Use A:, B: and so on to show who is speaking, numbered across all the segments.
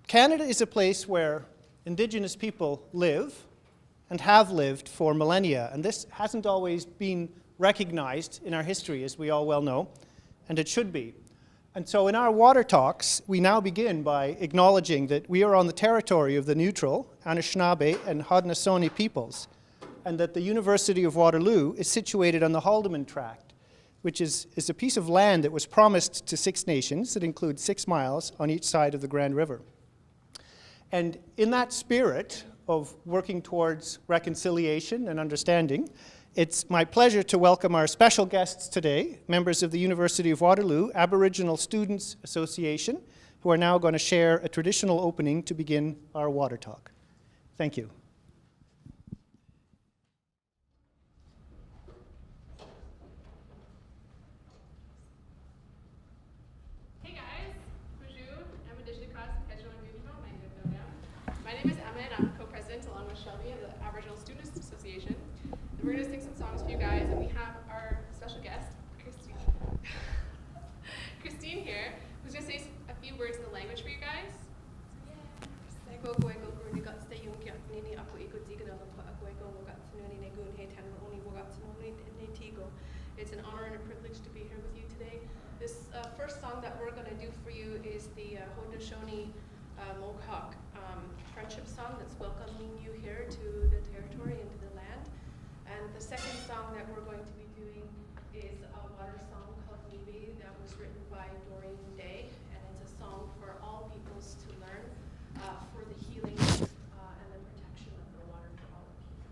A: Canada is a place where Indigenous people live and have lived for millennia, and this hasn't always been recognized in our history, as we all well know, and it should be. And so in our water talks, we now begin by acknowledging that we are on the territory of the neutral Anishinaabe and Haudenosaunee peoples, and that the University of Waterloo is situated on the Haldimand Tract, which is a piece of land that was promised to 6 nations that includes 6 miles on each side of the Grand River. And in that spirit of working towards reconciliation and understanding, it's my pleasure to welcome our special guests today, members of the University of Waterloo Aboriginal Students Association, who are now going to share a traditional opening to begin our water talk. Thank you.
B: We're going to sing some songs for you guys, and we have our special guest, Christine here, who's going to say a few words in the language for you guys. It's an honor and a privilege to be here with you today. This first song that we're going to do for you is the Haudenosaunee Mohawk friendship song that's welcoming you here to the territory and to the land. And the second song that we're going to be doing is a water song called Nibi that was written by Doreen Day, and it's a song for all peoples to learn for the healing and the protection of the water for all people.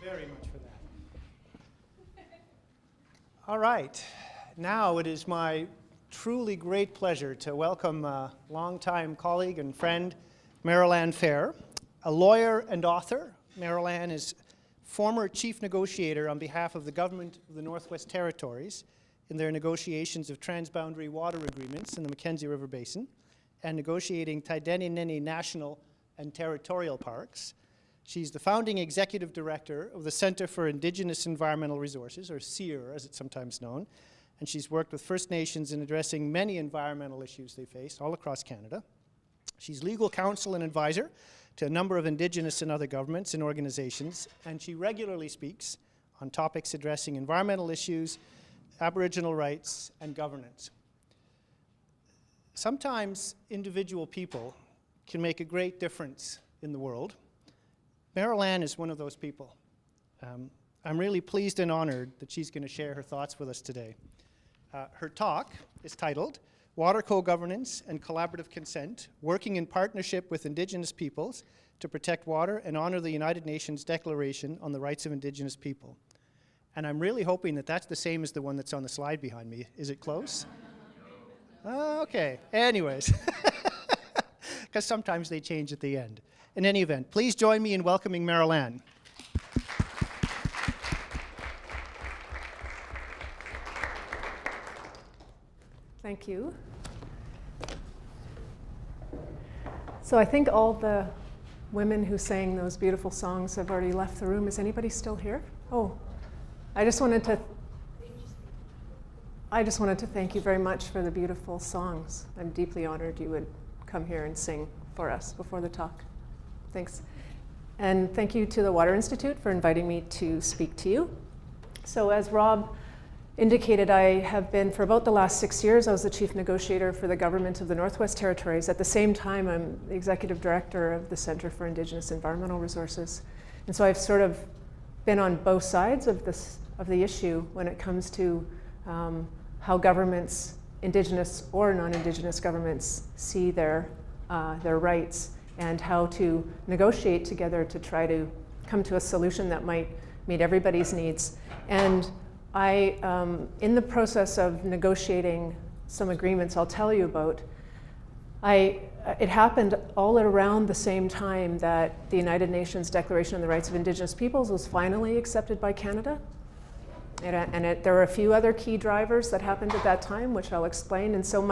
A: very much for that. All right. Now it is my truly great pleasure to welcome a longtime colleague and friend, Merrell-Ann Phare, a lawyer and author. Merrell-Ann is former chief negotiator on behalf of the government of the Northwest Territories in their negotiations of transboundary water agreements in the Mackenzie River Basin and negotiating Thaidene Nene national and territorial parks. She's the founding executive director of the Centre for Indigenous Environmental Resources, or CIER as it's sometimes known, and she's worked with First Nations in addressing many environmental issues they face all across Canada. She's legal counsel and advisor to a number of Indigenous and other governments and organizations, and she regularly speaks on topics addressing environmental issues, Aboriginal rights, and governance. Sometimes individual people can make a great difference in the world. Merrell-Ann is one of those people. I'm really pleased and honored that she's going to share her thoughts with us today. Her talk is titled Water Co-Governance and Collaborative Consent, Working in Partnership with Indigenous Peoples to Protect Water and Honor the United Nations Declaration on the Rights of Indigenous People. And I'm really hoping that that's the same as the one that's on the slide behind me. Is it close? Okay, anyways, because sometimes they change at the end. In any event, please join me in welcoming Merrell-Ann.
C: Thank you. So I think all the women who sang those beautiful songs have already left the room. Is anybody still here? Oh, I just wanted to thank you very much for the beautiful songs. I'm deeply honored you would come here and sing for us before the talk. Thanks. And thank you to the Water Institute for inviting me to speak to you. So as Rob indicated, I have been, for about the last 6 years, I was the chief negotiator for the government of the Northwest Territories. At the same time, I'm the executive director of the Centre for Indigenous Environmental Resources. And so I've sort of been on both sides of the issue when it comes to how governments, Indigenous or non-Indigenous governments, see their rights and how to negotiate together to try to come to a solution that might meet everybody's needs. And in the process of negotiating some agreements I'll tell you about, it happened all around the same time that the United Nations Declaration on the Rights of Indigenous Peoples was finally accepted by Canada. There were a few other key drivers that happened at that time, which I'll explain. And so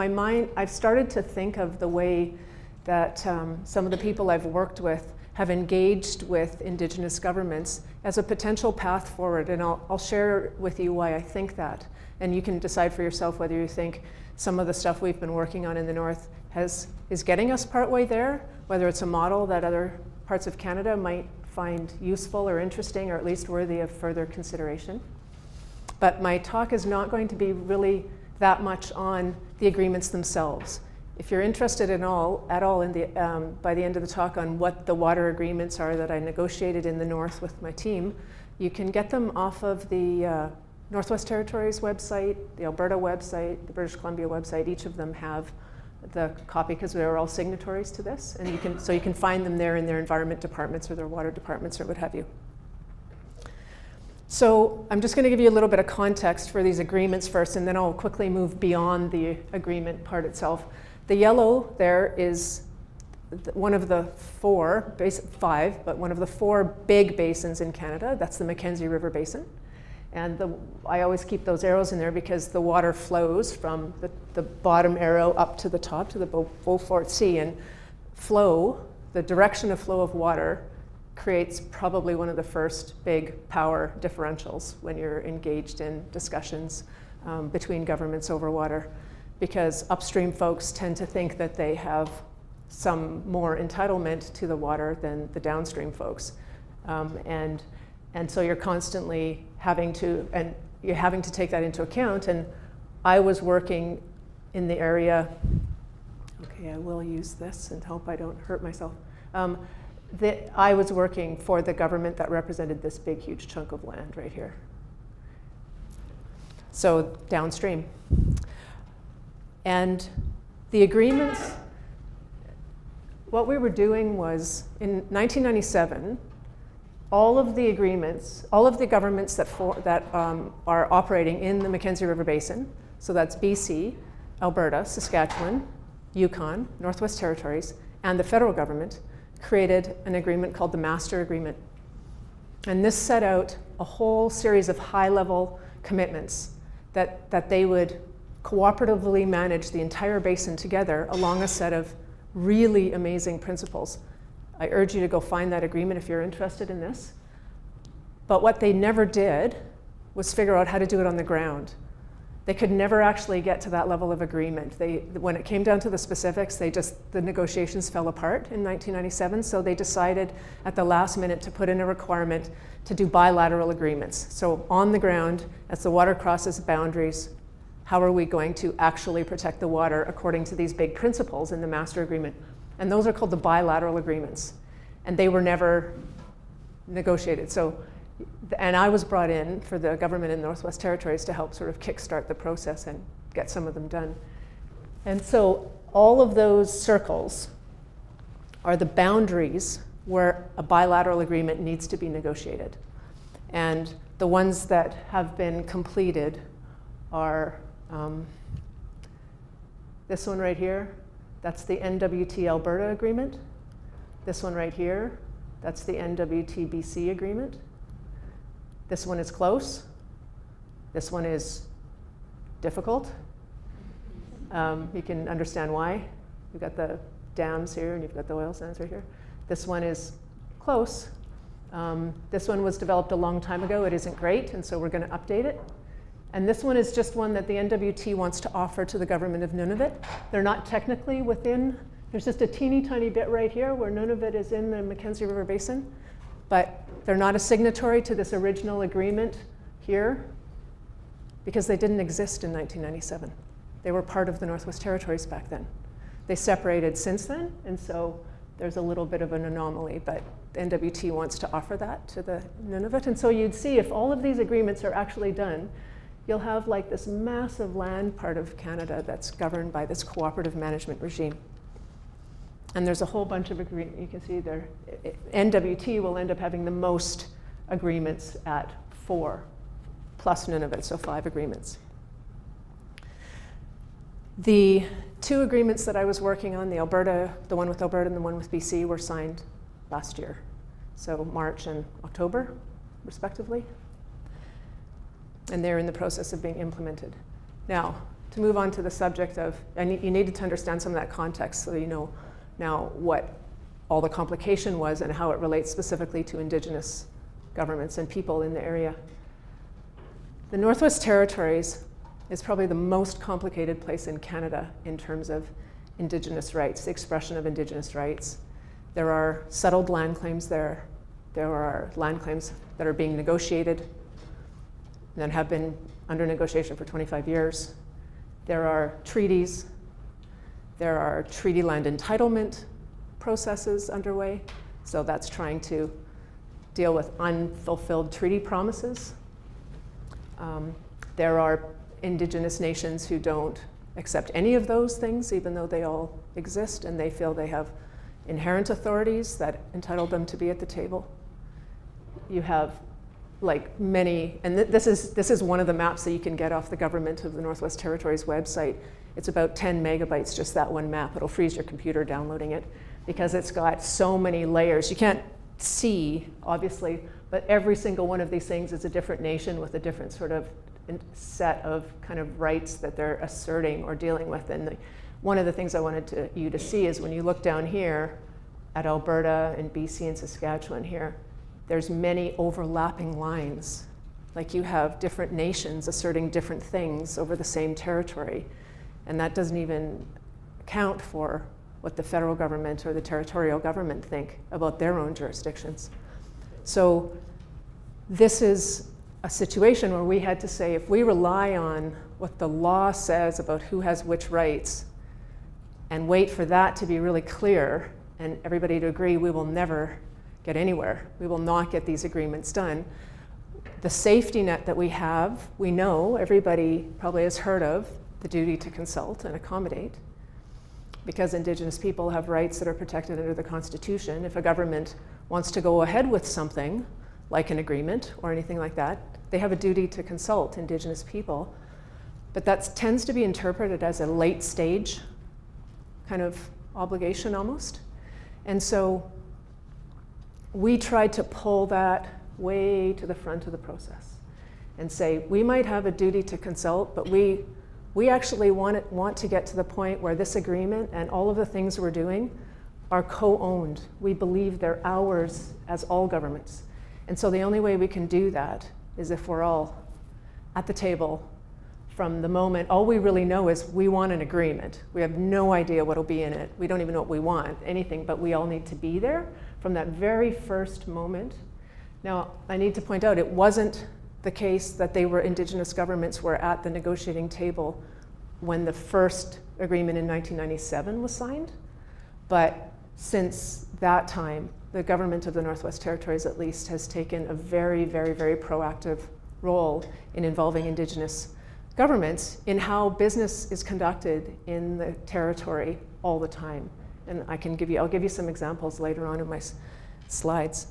C: I've started to think of the way that some of the people I've worked with have engaged with Indigenous governments as a potential path forward. And I'll share with you why I think that. And you can decide for yourself whether you think some of the stuff we've been working on in the North is getting us partway there, whether it's a model that other parts of Canada might find useful or interesting, or at least worthy of further consideration. But my talk is not going to be really that much on the agreements themselves. If you're interested at all by the end of the talk on what the water agreements are that I negotiated in the North with my team, you can get them off of the Northwest Territories website, the Alberta website, the British Columbia website. Each of them have the copy because we are all signatories to this, and you can find them there in their environment departments or their water departments or what have you. So I'm just going to give you a little bit of context for these agreements first, and then I'll quickly move beyond the agreement part itself. The yellow there is one of the five, but one of the four big basins in Canada. That's the Mackenzie River Basin. And I always keep those arrows in there because the water flows from the bottom arrow up to the top, to the Beaufort Sea. And the direction of flow of water, creates probably one of the first big power differentials when you're engaged in discussions between governments over water. Because upstream folks tend to think that they have some more entitlement to the water than the downstream folks. And so you're constantly having to take that into account. And I was working in the area, okay, I will use this and hope I don't hurt myself. I was working for the government that represented this big, huge chunk of land right here. So downstream. And the agreements, what we were doing was, in 1997, all of the agreements, all of the governments that are operating in the Mackenzie River Basin, so that's BC, Alberta, Saskatchewan, Yukon, Northwest Territories, and the federal government, created an agreement called the Master Agreement. And this set out a whole series of high-level commitments that they would cooperatively manage the entire basin together along a set of really amazing principles. I urge you to go find that agreement if you're interested in this. But what they never did was figure out how to do it on the ground. They could never actually get to that level of agreement. When it came down to the specifics, the negotiations fell apart in 1997, so they decided at the last minute to put in a requirement to do bilateral agreements. So on the ground, as the water crosses boundaries, how are we going to actually protect the water according to these big principles in the Master Agreement? And those are called the bilateral agreements. And they were never negotiated. And I was brought in for the government in the Northwest Territories to help sort of kickstart the process and get some of them done. And so all of those circles are the boundaries where a bilateral agreement needs to be negotiated. And the ones that have been completed are this one right here. That's the NWT Alberta Agreement. This one right here, that's the NWT BC Agreement. This one is close. This one is difficult. You can understand why. You've got the dams here and you've got the oil sands right here. This one is close. This one was developed a long time ago. It isn't great, and so we're going to update it. And this one is just one that the NWT wants to offer to the government of Nunavut. They're not technically within, there's just a teeny tiny bit right here where Nunavut is in the Mackenzie River Basin, but they're not a signatory to this original agreement here because they didn't exist in 1997. They were part of the Northwest Territories back then. They separated since then, and so there's a little bit of an anomaly, but the NWT wants to offer that to the Nunavut. And so you'd see if all of these agreements are actually done, you'll have like this massive land part of Canada that's governed by this cooperative management regime. And there's a whole bunch of agreements. You can see there, NWT will end up having the most agreements at 4, plus Nunavut, so 5 agreements. The 2 agreements that I was working on, the one with Alberta and the one with BC, were signed last year. So March and October, respectively. And they're in the process of being implemented. Now, to move on to the subject of, you needed to understand some of that context so you know now what all the complication was and how it relates specifically to Indigenous governments and people in the area. The Northwest Territories is probably the most complicated place in Canada in terms of Indigenous rights, the expression of Indigenous rights. There are settled land claims there. There are land claims that are being negotiated that have been under negotiation for 25 years. There are treaties. There are treaty land entitlement processes underway. So that's trying to deal with unfulfilled treaty promises. There are Indigenous nations who don't accept any of those things, even though they all exist, and they feel they have inherent authorities that entitle them to be at the table. You have like many, and this is one of the maps that you can get off the government of the Northwest Territories website. It's about 10 megabytes, just that one map. It'll freeze your computer downloading it because it's got so many layers. You can't see, obviously, but every single one of these things is a different nation with a different sort of set of kind of rights that they're asserting or dealing with. And one of the things I wanted you to see is when you look down here at Alberta and BC and Saskatchewan here, there's many overlapping lines. Like you have different nations asserting different things over the same territory. And that doesn't even account for what the federal government or the territorial government think about their own jurisdictions. So this is a situation where we had to say, if we rely on what the law says about who has which rights and wait for that to be really clear and everybody to agree, we will never get anywhere. We will not get these agreements done. The safety net that we have, we know, everybody probably has heard of the duty to consult and accommodate, because Indigenous people have rights that are protected under the Constitution. If a government wants to go ahead with something like an agreement or anything like that, they have a duty to consult Indigenous people. But that tends to be interpreted as a late stage kind of obligation almost. And so we tried to pull that way to the front of the process and say, we might have a duty to consult, but we actually want to get to the point where this agreement and all of the things we're doing are co-owned. We believe they're ours as all governments. And so the only way we can do that is if we're all at the table from the moment. All we really know is we want an agreement. We have no idea what'll be in it. We don't even know what we want, anything, but we all need to be there from that very first moment. Now, I need to point out, it wasn't the case that Indigenous governments were at the negotiating table when the first agreement in 1997 was signed. But since that time, the government of the Northwest Territories, at least, has taken a very, very, very proactive role in involving Indigenous governments in how business is conducted in the territory all the time. And I'll give you some examples later on in my slides.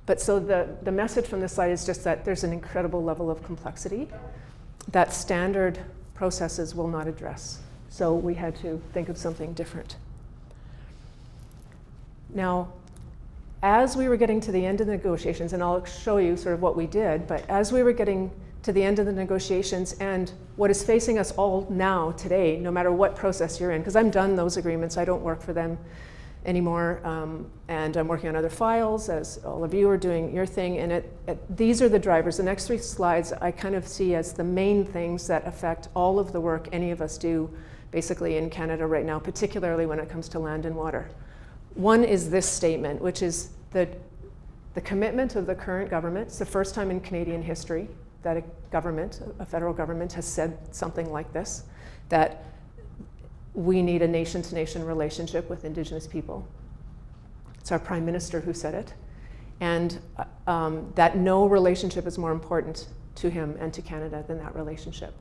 C: But so the message from this slide is just that there's an incredible level of complexity that standard processes will not address. So we had to think of something different. Now, as we were getting to the end of the negotiations, and I'll show you sort of what we did, but as we were getting to the end of the negotiations and what is facing us all now, today, no matter what process you're in, because I'm done those agreements, I don't work for them anymore, and I'm working on other files as all of you are doing your thing, and these are the drivers. The next 3 slides I kind of see as the main things that affect all of the work any of us do basically in Canada right now, particularly when it comes to land and water. One is this statement, which is the commitment of the current government. It's the first time in Canadian history that a federal government has said something like this, that we need a nation-to-nation relationship with Indigenous people. It's our Prime Minister who said it. And that no relationship is more important to him and to Canada than that relationship.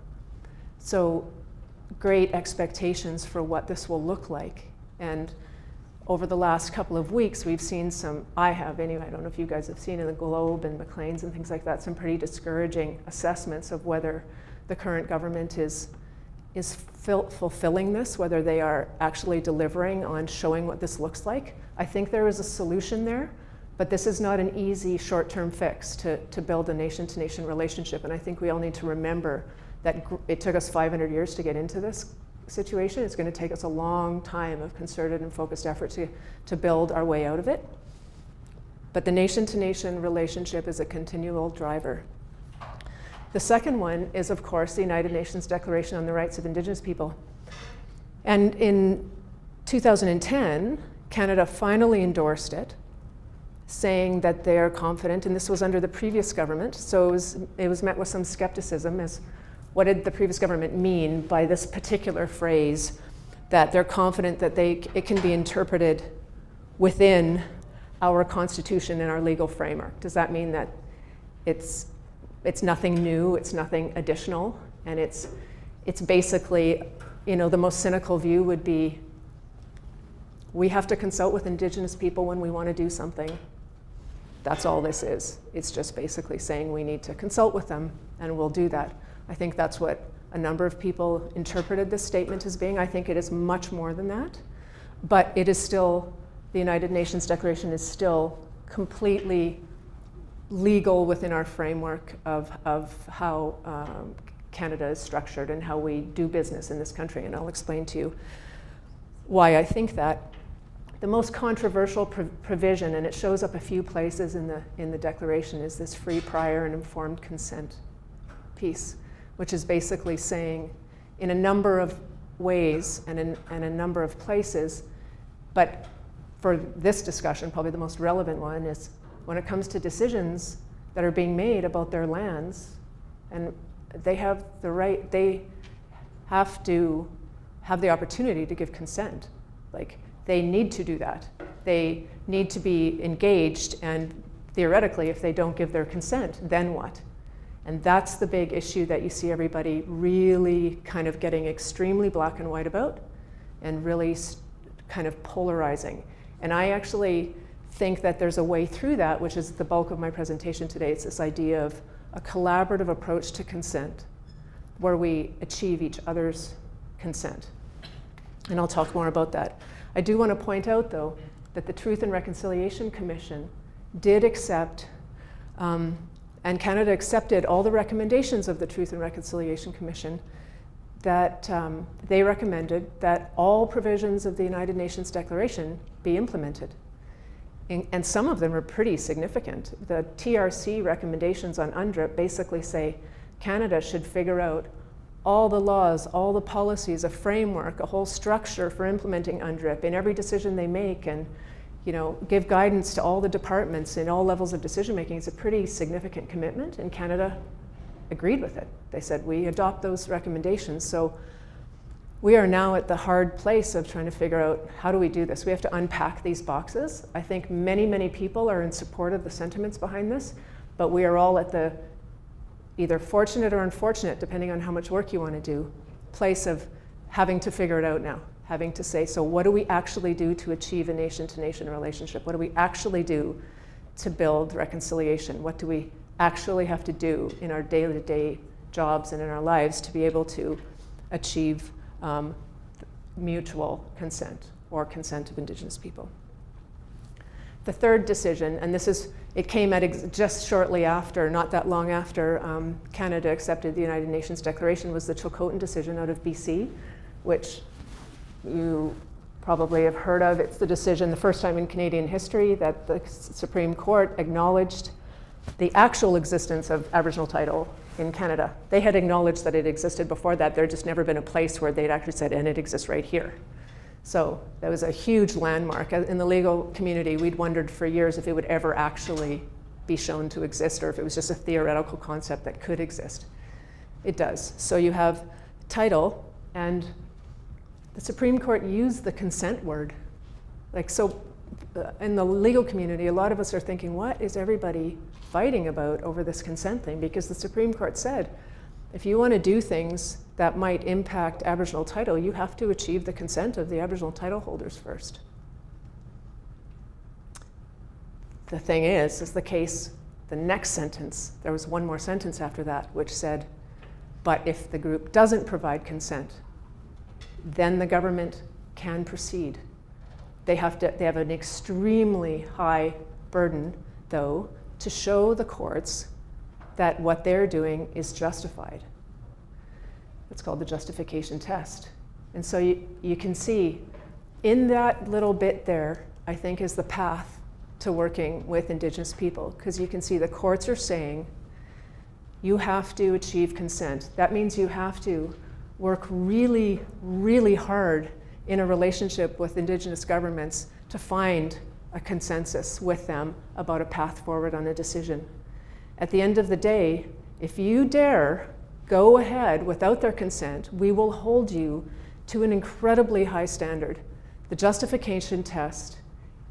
C: So great expectations for what this will look like. And over the last couple of weeks, we've seen I have anyway, I don't know if you guys have seen in the Globe and Maclean's and things like that, some pretty discouraging assessments of whether the current government is fulfilling this, whether they are actually delivering on showing what this looks like. I think there is a solution there, but this is not an easy short-term fix to build a nation-to-nation relationship. And I think we all need to remember that it took us 500 years to get into this situation. It's going to take us a long time of concerted and focused effort to build our way out of it. But the nation-to-nation relationship is a continual driver. The second one is, of course, the United Nations Declaration on the Rights of Indigenous People. And in 2010, Canada finally endorsed it, saying that they are confident, and this was under the previous government, so it was met with some skepticism as what did the previous government mean by this particular phrase, that they're confident that it can be interpreted within our Constitution and our legal framework? Does that mean that it's nothing new, it's nothing additional, and it's basically, the most cynical view would be, we have to consult with Indigenous people when we want to do something. That's all this is. It's just basically saying we need to consult with them, and we'll do that. I think that's what a number of people interpreted this statement as being. I think it is much more than that, but it is still, the United Nations Declaration is still completely legal within our framework of how Canada is structured and how we do business in this country, and I'll explain to you why I think that. The most controversial provision, and it shows up a few places in the Declaration, is this free, prior, and informed consent piece, which is basically saying in a number of ways and in a number of places, but for this discussion, probably the most relevant one is when it comes to decisions that are being made about their lands, and they have the right, they have to have the opportunity to give consent. Like, they need to do that. They need to be engaged, and theoretically, if they don't give their consent, then what? And that's the big issue that you see everybody really kind of getting extremely black and white about, and really kind of polarizing. And I actually think that there's a way through that, which is the bulk of my presentation today. It's this idea of a collaborative approach to consent, where we achieve each other's consent. And I'll talk more about that. I do want to point out, though, that the Truth and Reconciliation Commission did accept, and Canada accepted all the recommendations of the Truth and Reconciliation Commission, that they recommended that all provisions of the United Nations Declaration be implemented. And some of them are pretty significant. The TRC recommendations on UNDRIP basically say Canada should figure out all the laws, all the policies, a framework, a whole structure for implementing UNDRIP in every decision they make, and give guidance to all the departments in all levels of decision making. It's a pretty significant commitment, and Canada agreed with it. They said, we adopt those recommendations. So we are now at the hard place of trying to figure out, how do we do this? We have to unpack these boxes. I think many, many people are in support of the sentiments behind this, but we are all at the either fortunate or unfortunate, depending on how much work you want to do, place of having to figure it out now, having to say, so what do we actually do to achieve a nation-to-nation relationship? What do we actually do to build reconciliation? What do we actually have to do in our day-to-day jobs and in our lives to be able to achieve mutual consent, or consent of Indigenous people? The third decision, and it came at just shortly after, not that long after Canada accepted the United Nations Declaration, was the Chilcotin decision out of BC, which you probably have heard of. It's the decision, the first time in Canadian history, that the Supreme Court acknowledged the actual existence of Aboriginal title in Canada. They had acknowledged that it existed before that. There had just never been a place where they'd actually said, and it exists right here. So that was a huge landmark. In the legal community, we'd wondered for years if it would ever actually be shown to exist, or if it was just a theoretical concept that could exist. It does. So you have title, and the Supreme Court used the consent word. In the legal community, a lot of us are thinking, what is everybody fighting about over this consent thing? Because the Supreme Court said, if you want to do things that might impact Aboriginal title, you have to achieve the consent of the Aboriginal title holders first. The thing is the case, the next sentence, there was one more sentence after that, which said, but if the group doesn't provide consent, then the government can proceed. They have an extremely high burden, though, to show the courts that what they're doing is justified. It's called the Justification Test. And so you can see in that little bit there, I think, is the path to working with Indigenous people, because you can see the courts are saying you have to achieve consent. That means you have to work really, really hard in a relationship with Indigenous governments to find a consensus with them about a path forward on a decision. At the end of the day, if you dare go ahead without their consent, we will hold you to an incredibly high standard. The Justification Test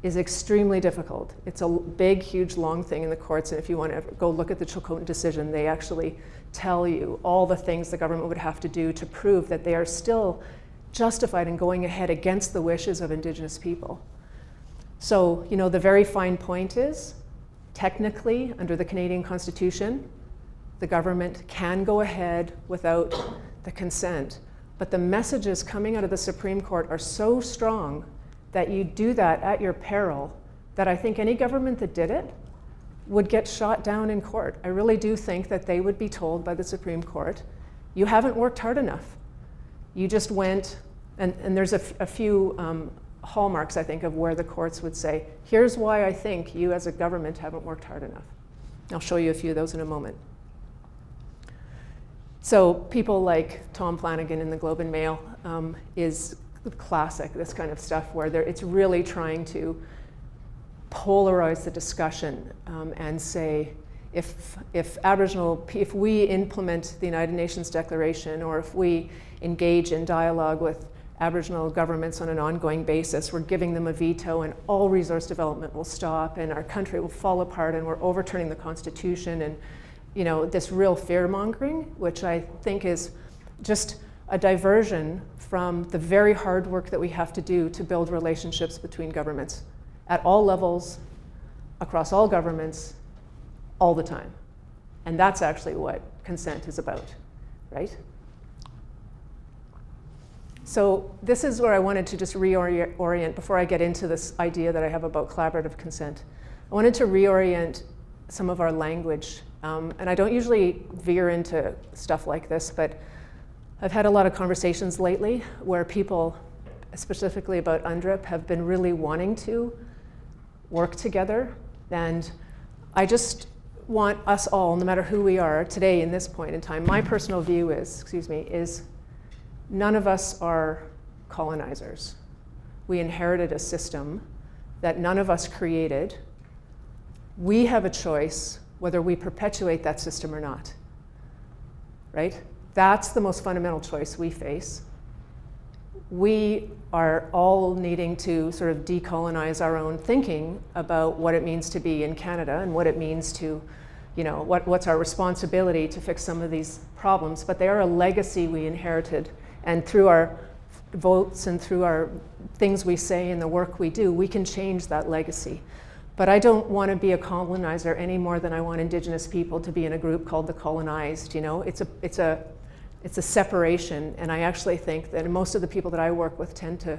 C: is extremely difficult. It's a big, huge, long thing in the courts, and if you want to go look at the Chilcotin decision, they actually tell you all the things the government would have to do to prove that they are still justified in going ahead against the wishes of Indigenous people. So, the very fine point is, technically, under the Canadian Constitution, the government can go ahead without the consent, but the messages coming out of the Supreme Court are so strong that you do that at your peril, that I think any government that did it would get shot down in court. I really do think that they would be told by the Supreme Court, you haven't worked hard enough. You just went, and there's a few hallmarks, I think, of where the courts would say, here's why I think you as a government haven't worked hard enough. I'll show you a few of those in a moment. So people like Tom Flanagan in the Globe and Mail is classic, this kind of stuff, where it's really trying to polarize the discussion and say, if we implement the United Nations Declaration, or if we engage in dialogue with Aboriginal governments on an ongoing basis, we're giving them a veto, and all resource development will stop, and our country will fall apart, and we're overturning the Constitution, and this real fear-mongering, which I think is just a diversion from the very hard work that we have to do to build relationships between governments at all levels, across all governments all the time. And that's actually what consent is about, right? So this is where I wanted to just reorient before I get into this idea that I have about collaborative consent. I wanted to reorient some of our language. And I don't usually veer into stuff like this, but I've had a lot of conversations lately where people, specifically about UNDRIP, have been really wanting to work together. And I just want us all, no matter who we are today in this point in time, my personal view is none of us are colonizers. We inherited a system that none of us created. We have a choice whether we perpetuate that system or not, right? That's the most fundamental choice we face. We are all needing to sort of decolonize our own thinking about what it means to be in Canada and what it means to, what's our responsibility to fix some of these problems. But they are a legacy we inherited. And through our votes and through our things we say and the work we do, we can change that legacy. But I don't want to be a colonizer any more than I want Indigenous people to be in a group called the colonized. It's a separation, and I actually think that most of the people that I work with tend to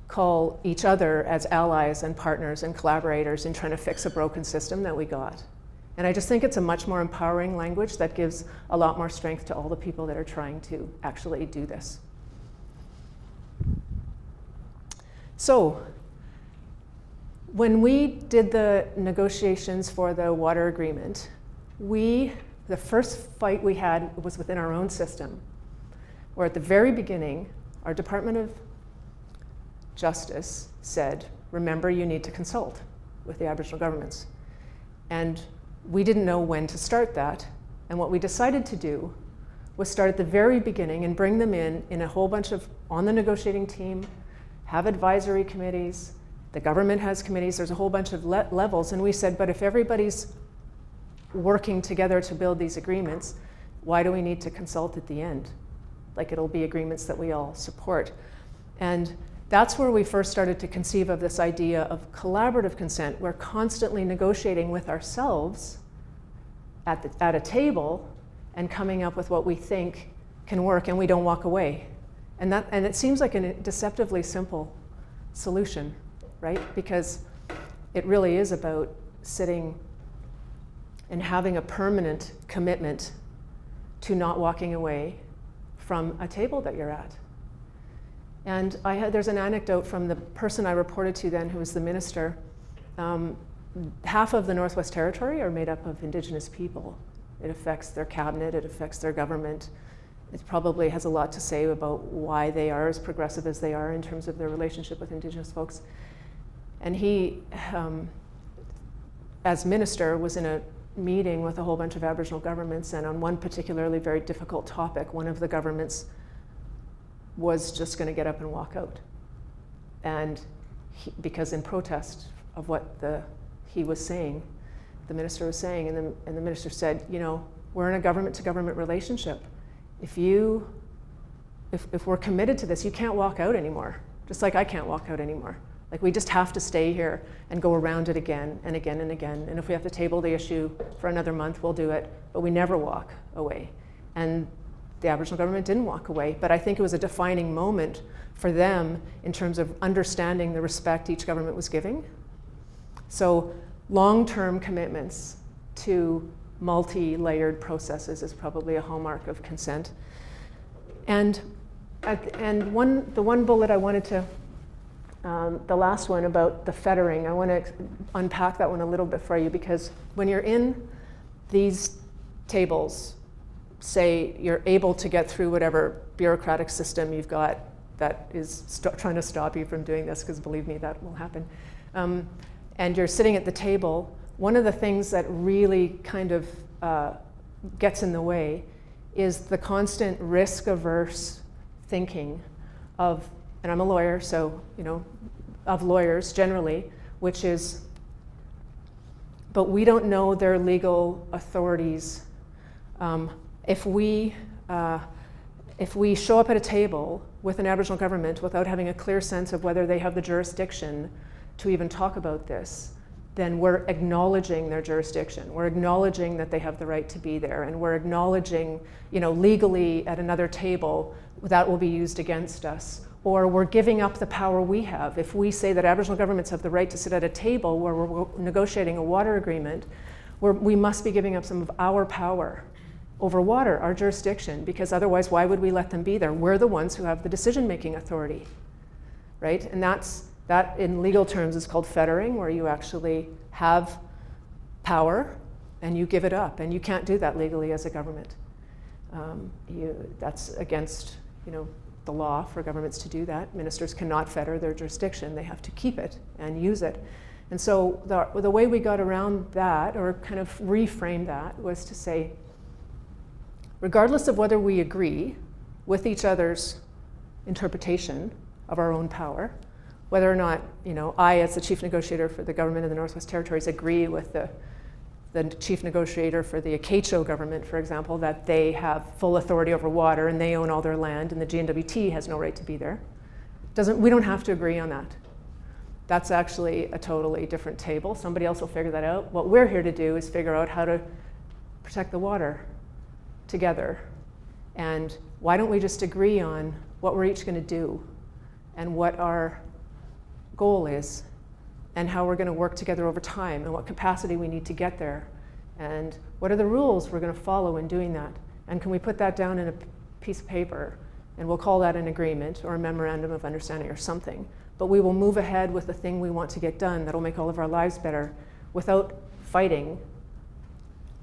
C: call each other as allies and partners and collaborators in trying to fix a broken system that we got. And I just think it's a much more empowering language that gives a lot more strength to all the people that are trying to actually do this. So, when we did the negotiations for the water agreement, the first fight we had was within our own system, where at the very beginning, our Department of Justice said, remember, you need to consult with the Aboriginal governments. And we didn't know when to start that. And what we decided to do was start at the very beginning and bring them in a whole bunch of, on the negotiating team, have advisory committees. The government has committees, there's a whole bunch of levels, and we said, but if everybody's working together to build these agreements, why do we need to consult at the end? Like, it'll be agreements that we all support. And that's where we first started to conceive of this idea of collaborative consent. We're constantly negotiating with ourselves at a table and coming up with what we think can work, and we don't walk away. And it seems like a deceptively simple solution, right? Because it really is about sitting and having a permanent commitment to not walking away from a table that you're at. And there's an anecdote from the person I reported to then, who was the minister. Half of the Northwest Territory are made up of Indigenous people. It affects their cabinet, it affects their government. It probably has a lot to say about why they are as progressive as they are in terms of their relationship with Indigenous folks. And he, as minister, was in a meeting with a whole bunch of Aboriginal governments, and on one particularly very difficult topic, one of the governments was just going to get up and walk out. And because in protest of what he was saying, the minister was saying, and the minister said, we're in a government-to-government relationship. If we're committed to this, you can't walk out anymore, just like I can't walk out anymore. Like, we just have to stay here and go around it again and again and again. And if we have to table the issue for another month, we'll do it, but we never walk away. And the Aboriginal government didn't walk away, but I think it was a defining moment for them in terms of understanding the respect each government was giving. So long-term commitments to multi-layered processes is probably a hallmark of consent. And the one bullet I wanted to, the last one about the fettering, I want to unpack that one a little bit for you, because when you're in these tables, say you're able to get through whatever bureaucratic system you've got that is trying to stop you from doing this, because believe me, that will happen. And you're sitting at the table, one of the things that really kind of gets in the way is the constant risk-averse thinking of, and I'm a lawyer, so, of lawyers generally, which is, but we don't know their legal authorities. If we show up at a table with an Aboriginal government without having a clear sense of whether they have the jurisdiction to even talk about this, then we're acknowledging their jurisdiction. We're acknowledging that they have the right to be there, and we're acknowledging, legally at another table that will be used against us. Or we're giving up the power we have. If we say that Aboriginal governments have the right to sit at a table where we're negotiating a water agreement, we must be giving up some of our power over water, our jurisdiction, because otherwise why would we let them be there? We're the ones who have the decision-making authority, right? And that in legal terms is called fettering, where you actually have power and you give it up, and you can't do that legally as a government. That's against, the law for governments to do that. Ministers cannot fetter their jurisdiction. They have to keep it and use it. And so the way we got around that, or kind of reframe that, was to say, regardless of whether we agree with each other's interpretation of our own power, whether or not, I, as the chief negotiator for the government of the Northwest Territories, agree with the chief negotiator for the Acacho government, for example, that they have full authority over water and they own all their land and the GNWT has no right to be there. We don't have to agree on that. That's actually a totally different table. Somebody else will figure that out. What we're here to do is figure out how to protect the water together. And why don't we just agree on what we're each going to do and what our goal is, and how we're going to work together over time, and what capacity we need to get there, and what are the rules we're going to follow in doing that, and can we put that down in a piece of paper, and we'll call that an agreement or a memorandum of understanding or something, but we will move ahead with the thing we want to get done that'll make all of our lives better without fighting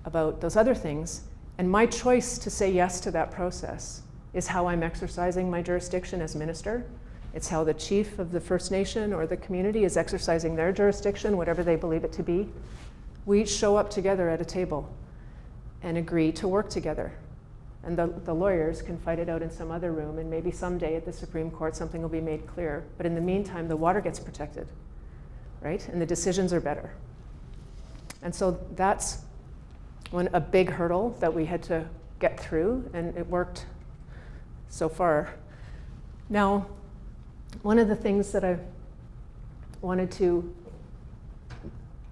C: about those other things. And my choice to say yes to that process is how I'm exercising my jurisdiction as minister. It's how the chief of the First Nation or the community is exercising their jurisdiction, whatever they believe it to be. We each show up together at a table and agree to work together. And the lawyers can fight it out in some other room, and maybe someday at the Supreme Court something will be made clear. But in the meantime, the water gets protected, right? And the decisions are better. And so that's a big hurdle that we had to get through, and it worked so far. Now, one of the things that I wanted to,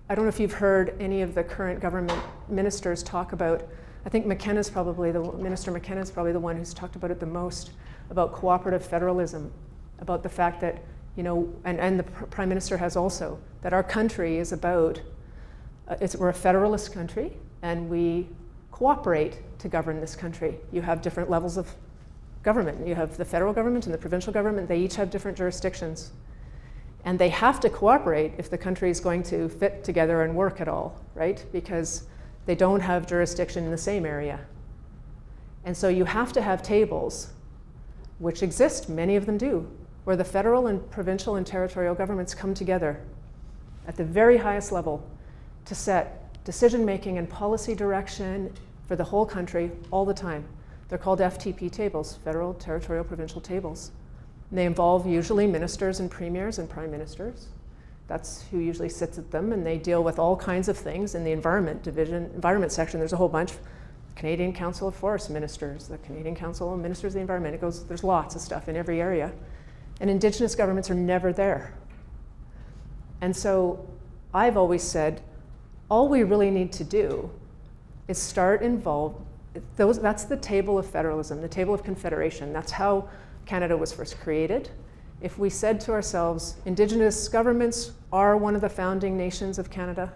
C: I don't know if you've heard any of the current government ministers talk about, I think Minister McKenna is probably the one who's talked about it the most, about cooperative federalism, about the fact that, and the Prime Minister has also, that our country is about, we're a federalist country, and we cooperate to govern this country. You have different levels of government. You have the federal government and the provincial government. They each have different jurisdictions. And they have to cooperate if the country is going to fit together and work at all, right? Because they don't have jurisdiction in the same area. And so you have to have tables, which exist, many of them do, where the federal and provincial and territorial governments come together at the very highest level to set decision-making and policy direction for the whole country all the time. They're called FTP tables, federal, territorial, provincial tables. And they involve usually ministers and premiers and prime ministers. That's who usually sits at them, and they deal with all kinds of things. In the environment section, there's a whole bunch. The Canadian Council of Forest Ministers, the Canadian Council of Ministers of the Environment. There's lots of stuff in every area. And Indigenous governments are never there. And so I've always said, all we really need to do is start that's the table of federalism, the table of confederation. That's how Canada was first created. If we said to ourselves, Indigenous governments are one of the founding nations of Canada,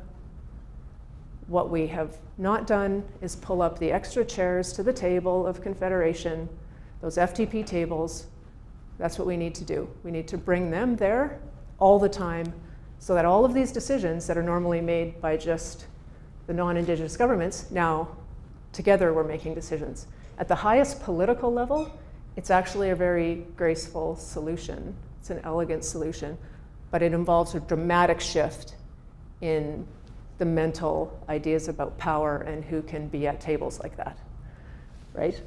C: what we have not done is pull up the extra chairs to the table of confederation, those FTP tables. That's what we need to do. We need to bring them there all the time, so that all of these decisions that are normally made by just the non-Indigenous governments, now together we're making decisions. At the highest political level, it's actually a very graceful solution. It's an elegant solution, but it involves a dramatic shift in the mental ideas about power and who can be at tables like that, right?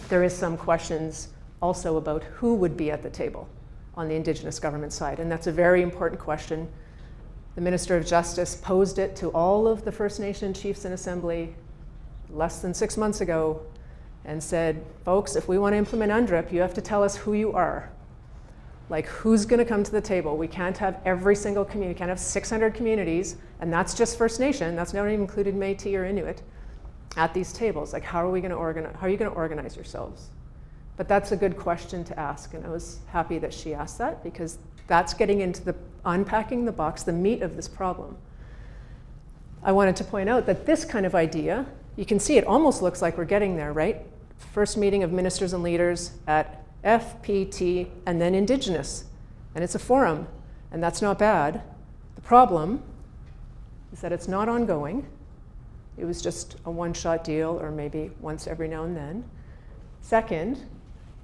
C: There is some questions also about who would be at the table on the Indigenous government side, and that's a very important question. The Minister of Justice posed it to all of the First Nation chiefs in Assembly less than 6 months ago and said, folks, if we want to implement UNDRIP, you have to tell us who you are. Like, who's going to come to the table? We can't have every single community. We can't have 600 communities, and that's just First Nation. That's not even included Métis or Inuit at these tables. Like, how are we going to organize? How are you going to organize yourselves? But that's a good question to ask, and I was happy that she asked that, because that's getting into the unpacking the box, the meat of this problem. I wanted to point out that this kind of idea, you can see it almost looks like we're getting there, right? First meeting of ministers and leaders at FPT and then Indigenous. And it's a forum, and that's not bad. The problem is that it's not ongoing. It was just a one-shot deal, or maybe once every now and then. Second,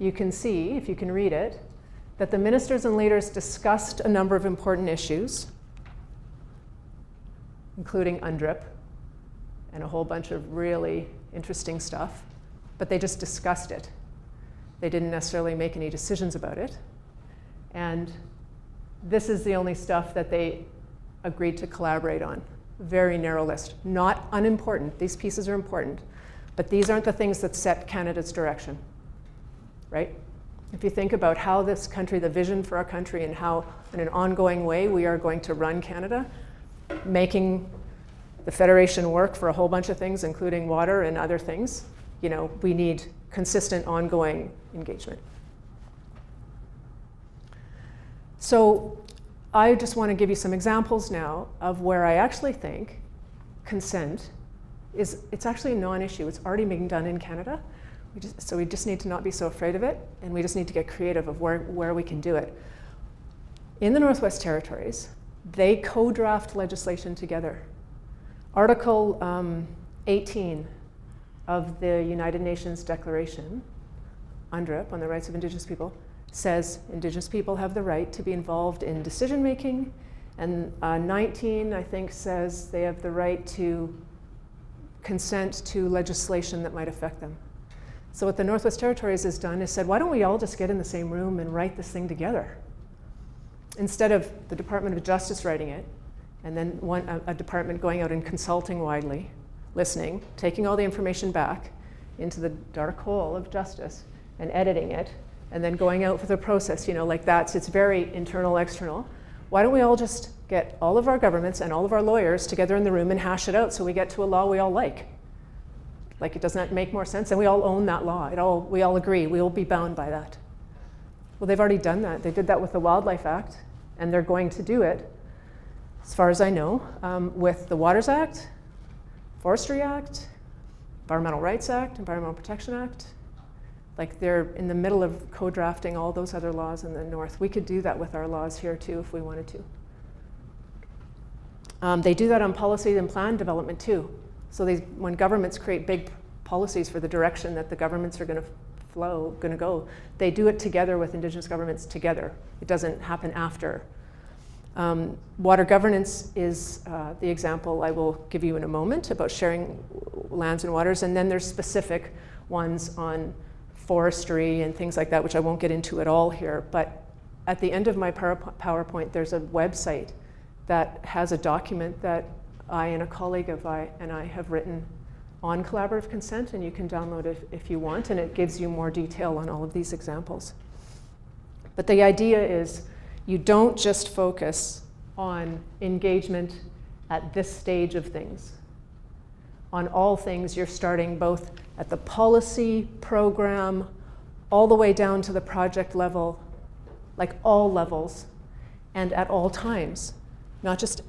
C: you can see, if you can read it, that the ministers and leaders discussed a number of important issues, including UNDRIP and a whole bunch of really interesting stuff, but they just discussed it. They didn't necessarily make any decisions about it. And this is the only stuff that they agreed to collaborate on. Very narrow list. Not unimportant. These pieces are important. But these aren't the things that set Canada's direction, right? If you think about how this country, the vision for our country, and how in an ongoing way we are going to run Canada, making the Federation work for a whole bunch of things, including water and other things, you know, we need consistent, ongoing engagement. So I just want to give you some examples now of where I actually think consent it's actually a non-issue. It's already being done in Canada. So we just need to not be so afraid of it, and we just need to get creative of where we can do it. In the Northwest Territories, they co-draft legislation together. Article 18 of the United Nations Declaration, UNDRIP, on the Rights of Indigenous People, says Indigenous people have the right to be involved in decision making, and 19, I think, says they have the right to consent to legislation that might affect them. So what the Northwest Territories has done is said, why don't we all just get in the same room and write this thing together? Instead of the Department of Justice writing it, and then a department going out and consulting widely, listening, taking all the information back into the dark hole of justice and editing it, and then going out for the process, you know, like it's very internal, external. Why don't we all just get all of our governments and all of our lawyers together in the room and hash it out so we get to a law we all like? Like, it doesn't make more sense? And we all own that law. We all agree. We will be bound by that. Well, they've already done that. They did that with the Wildlife Act, and they're going to do it, as far as I know, with the Waters Act, Forestry Act, Environmental Rights Act, Environmental Protection Act. Like, they're in the middle of co-drafting all those other laws in the North. We could do that with our laws here, too, if we wanted to. They do that on policy and plan development, too. So when governments create big policies for the direction that the governments are going to go, they do it together with Indigenous governments together. It doesn't happen after. Water governance is the example I will give you in a moment about sharing lands and waters, and then there's specific ones on forestry and things like that, which I won't get into at all here. But at the end of my PowerPoint, there's a website that has a document that I and a colleague of I have written on collaborative consent, and you can download it if you want, and it gives you more detail on all of these examples. But the idea is you don't just focus on engagement at this stage of things. On all things, you're starting both at the policy, program, all the way down to the project level, like all levels, and at all times, not just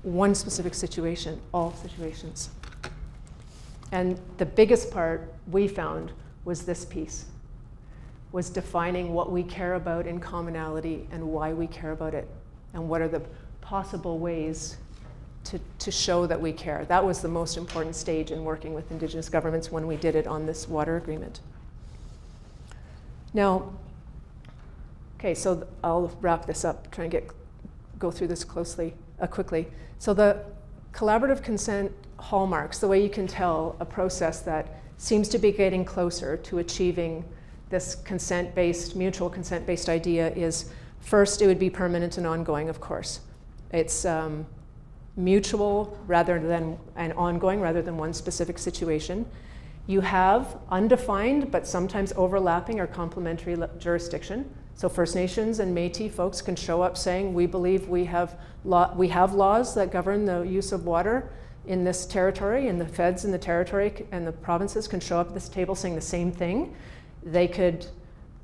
C: one specific situation, all situations. And the biggest part we found was this piece, was defining what we care about in commonality and why we care about it, and what are the possible ways to show that we care. That was the most important stage in working with Indigenous governments when we did it on this water agreement. Now, okay, so I'll wrap this up, try and go through this quickly. So the collaborative consent hallmarks, the way you can tell a process that seems to be getting closer to achieving this consent-based, mutual consent-based idea is, first, it would be permanent and ongoing, of course. It's mutual rather than, and ongoing rather than one specific situation. You have undefined but sometimes overlapping or complementary jurisdiction. So First Nations and Métis folks can show up saying, we believe we have laws that govern the use of water in this territory, and the feds in the territory and the provinces can show up at this table saying the same thing. They could,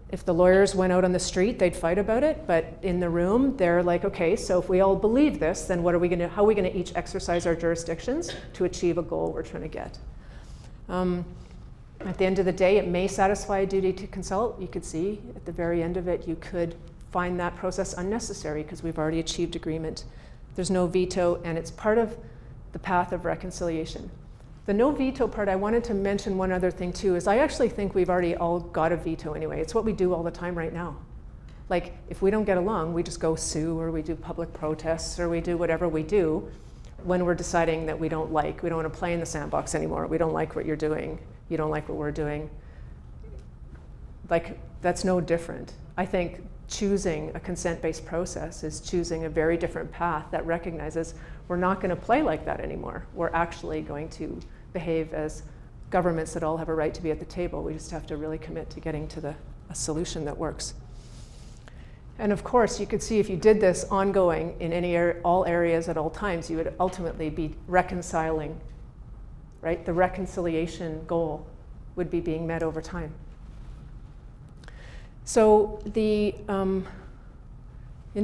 C: if the lawyers went out on the street, they'd fight about it, but in the room, they're like, okay, so if we all believe this, then how are we gonna each exercise our jurisdictions to achieve a goal we're trying to get? At the end of the day, it may satisfy a duty to consult. You could see at the very end of it, you could find that process unnecessary because we've already achieved agreement. There's no veto, and it's part of the path of reconciliation. The no veto part, I wanted to mention one other thing too, is I actually think we've already all got a veto anyway. It's what we do all the time right now. Like, if we don't get along, we just go sue, or we do public protests, or we do whatever we do when we're deciding that we don't want to play in the sandbox anymore. We don't like what you're doing. You don't like what we're doing. Like, that's no different. I think choosing a consent-based process is choosing a very different path that recognizes we're not going to play like that anymore. We're actually going to behave as governments that all have a right to be at the table. We just have to really commit to getting to a solution that works. And of course, you could see if you did this ongoing in all areas at all times, you would ultimately be reconciling, right? The reconciliation goal would be being met over time. So in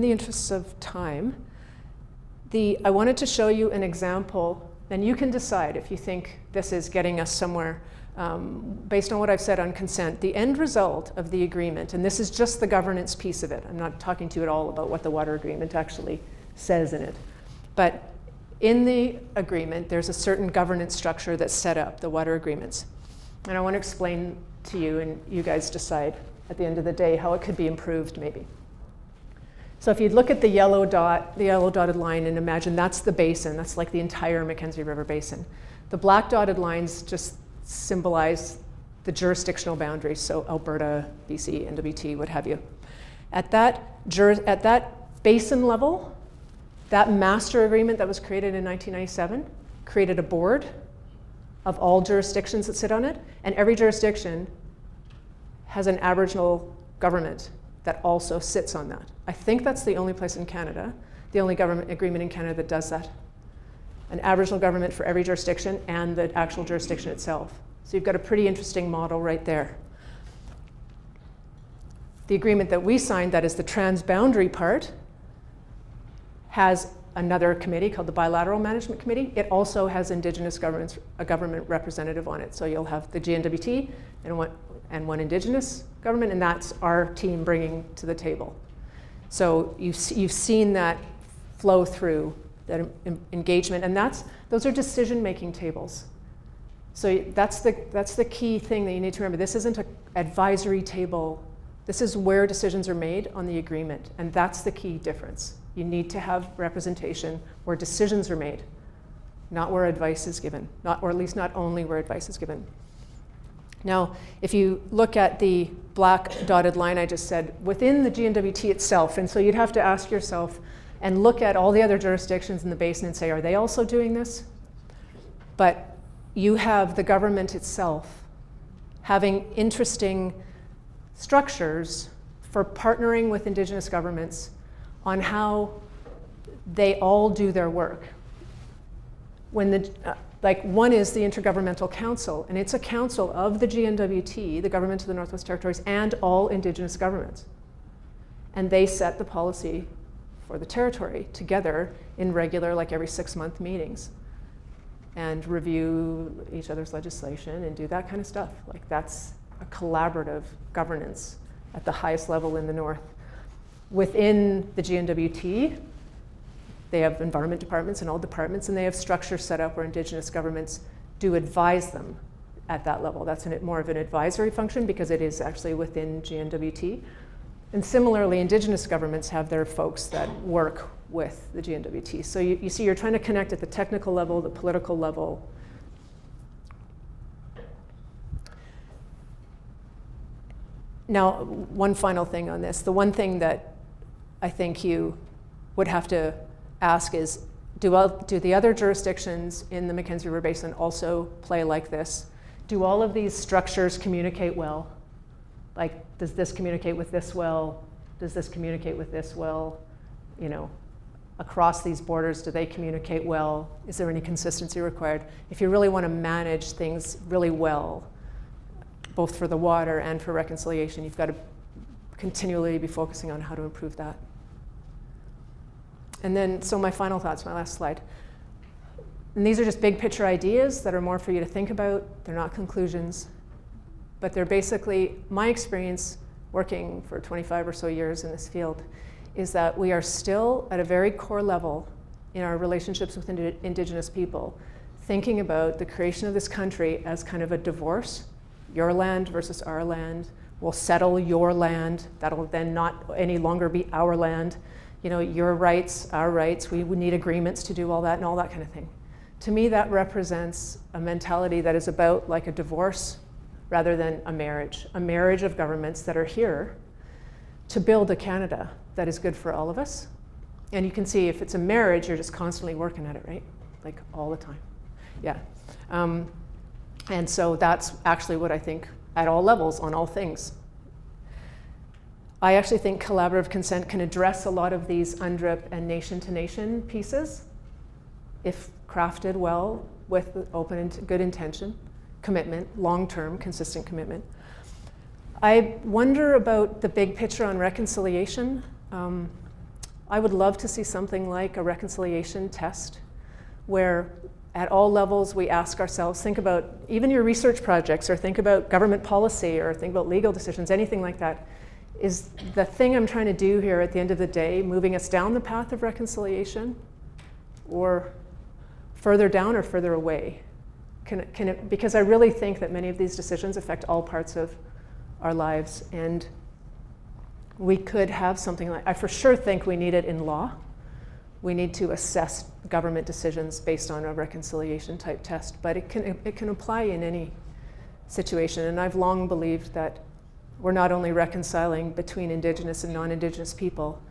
C: the interests of time, I wanted to show you an example, and you can decide if you think this is getting us somewhere based on what I've said on consent. The end result of the agreement, and this is just the governance piece of it. I'm not talking to you at all about what the water agreement actually says in it. But in the agreement, there's a certain governance structure that's set up, the water agreements. And I want to explain to you, and you guys decide at the end of the day how it could be improved maybe. So if you look at the yellow dotted line, and imagine that's the basin, that's like the entire Mackenzie River Basin. The black dotted lines just symbolize the jurisdictional boundaries, so Alberta, BC, NWT, what have you. At that basin level, that master agreement that was created in 1997 created a board of all jurisdictions that sit on it, and every jurisdiction has an Aboriginal government that also sits on that. I think that's the only place in Canada, the only government agreement in Canada that does that. An Aboriginal government for every jurisdiction and the actual jurisdiction itself. So you've got a pretty interesting model right there. The agreement that we signed, that is the transboundary part, has another committee called the Bilateral Management Committee. It also has Indigenous governments, a government representative on it. So you'll have the GNWT and one Indigenous government, and that's our team bringing to the table. So you've seen that flow through, that engagement, and those are decision-making tables. So that's the key thing that you need to remember. This isn't an advisory table. This is where decisions are made on the agreement, and that's the key difference. You need to have representation where decisions are made, not where advice is given, or at least not only where advice is given. Now, if you look at the black dotted line I just said, within the GNWT itself, and so you'd have to ask yourself and look at all the other jurisdictions in the basin and say, are they also doing this? But you have the government itself having interesting structures for partnering with Indigenous governments on how they all do their work. One is the Intergovernmental Council, and it's a council of the GNWT, the Government of the Northwest Territories, and all Indigenous governments. And they set the policy for the territory together in regular, like every 6-month meetings, and review each other's legislation and do that kind of stuff. Like, that's a collaborative governance at the highest level in the North. Within the GNWT, they have environment departments and all departments, and they have structures set up where Indigenous governments do advise them at that level. That's more of an advisory function because it is actually within GNWT. And similarly, Indigenous governments have their folks that work with the GNWT. So you see, you're trying to connect at the technical level, the political level. Now, one final thing on this. The one thing that I think you would have to ask is, do the other jurisdictions in the Mackenzie River Basin also play like this? Do all of these structures communicate well? Like, does this communicate with this well? Does this communicate with this well? You know, across these borders, do they communicate well? Is there any consistency required? If you really want to manage things really well, both for the water and for reconciliation, you've got to continually be focusing on how to improve that. And then, so my final thoughts, my last slide. And these are just big picture ideas that are more for you to think about. They're not conclusions, but they're basically my experience working for 25 or so years in this field is that we are still at a very core level in our relationships with Indigenous people, thinking about the creation of this country as kind of a divorce, your land versus our land. We'll settle your land. That'll then not any longer be our land. You know, your rights, our rights. We would need agreements to do all that and all that kind of thing. To me, that represents a mentality that is about like a divorce rather than a marriage of governments that are here to build a Canada that is good for all of us. And you can see if it's a marriage, you're just constantly working at it, right? Like all the time. Yeah. And so that's actually what I think at all levels, on all things. I actually think collaborative consent can address a lot of these UNDRIP and nation-to-nation pieces if crafted well with open and good intention, commitment, long-term, consistent commitment. I wonder about the big picture on reconciliation. I would love to see something like a reconciliation test where at all levels we ask ourselves, think about even your research projects or think about government policy or think about legal decisions, anything like that. Is the thing I'm trying to do here at the end of the day moving us down the path of reconciliation or further down or further away? Can it, because I really think that many of these decisions affect all parts of our lives, and we could have something like, I for sure think we need it in law. We need to assess government decisions based on a reconciliation type test, but it can apply in any situation. And I've long believed that we're not only reconciling between Indigenous and non-Indigenous people,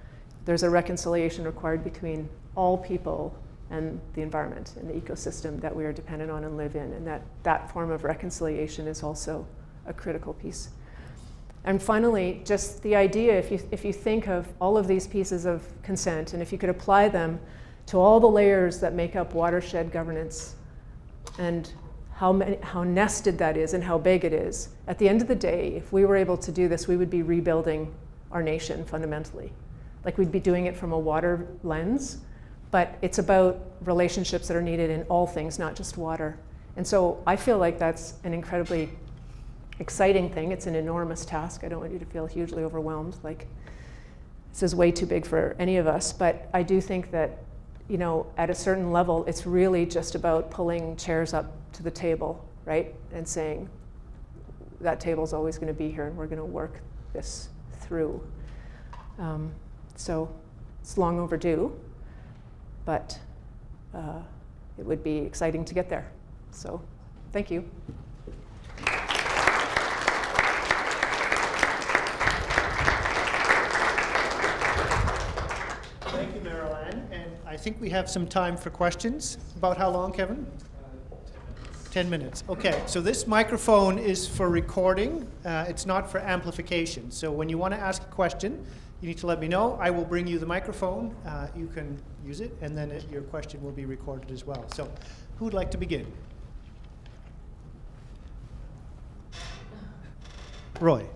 C: there's a reconciliation required between all people and the environment and the ecosystem that we are dependent on and live in, and that form of reconciliation is also a critical piece. And finally, just the idea, if you think of all of these pieces of consent, and if you could apply them to all the layers that make up watershed governance, and how nested that is and how big it is, at the end of the day, if we were able to do this, we would be rebuilding our nation fundamentally. Like we'd be doing it from a water lens, but it's about relationships that are needed in all things, not just water. And so I feel like that's an incredibly exciting thing. It's an enormous task. I don't want you to feel hugely overwhelmed, like this is way too big for any of us, but I do think that, you know, at a certain level, it's really just about pulling chairs up to the table, right? And saying, that table's always gonna be here and we're gonna work this through. So it's long overdue, but it would be exciting to get there. So thank you.
A: Thank you, Merrell-Ann. And I think we have some time for questions. About how long, Kevin? 10 minutes. Okay, so this microphone is for recording. It's not for amplification. So when you want to ask a question, you need to let me know. I will bring you the microphone. You can use it, and then your question will be recorded as well. So who would like to begin? Roy.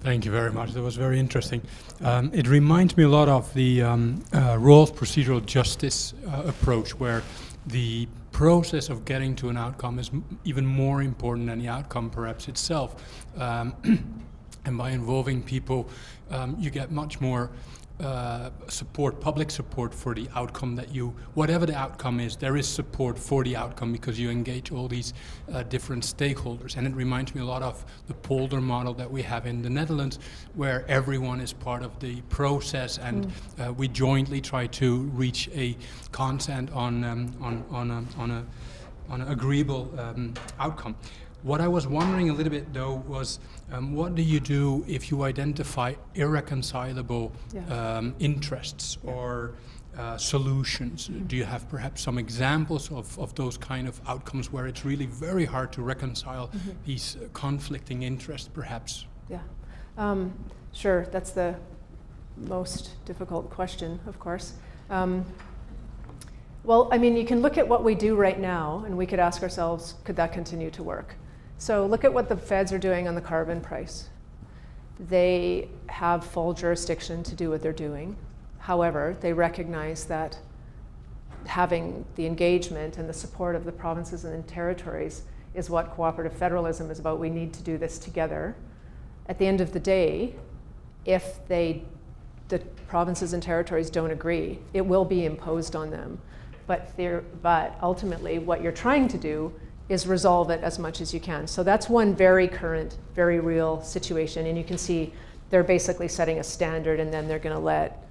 D: Thank you very much. That was very interesting. It reminds me a lot of the role of procedural justice approach, where the process of getting to an outcome is even more important than the outcome perhaps itself. And by involving people, you get much more support, public support for the outcome that whatever the outcome is, there is support for the outcome because you engage all these different stakeholders. And it reminds me a lot of the polder model that we have in the Netherlands, where everyone is part of the process and we jointly try to reach a consent on an agreeable outcome. What I was wondering a little bit, though, was what do you do if you identify irreconcilable interests or solutions? Do you have perhaps some examples of those kind of outcomes where it's really very hard to reconcile these conflicting interests, perhaps?
C: Yeah. Sure, that's the most difficult question, of course. Well, I mean, you can look at what we do right now, and we could ask ourselves, could that continue to work? So look at what the feds are doing on the carbon price. They have full jurisdiction to do what they're doing. However, they recognize that having the engagement and the support of the provinces and territories is what cooperative federalism is about. We need to do this together. At the end of the day, if the provinces and territories don't agree, it will be imposed on them. But ultimately, what you're trying to do is resolve it as much as you can. So that's one very current, very real situation. And you can see they're basically setting a standard, and then they're going to let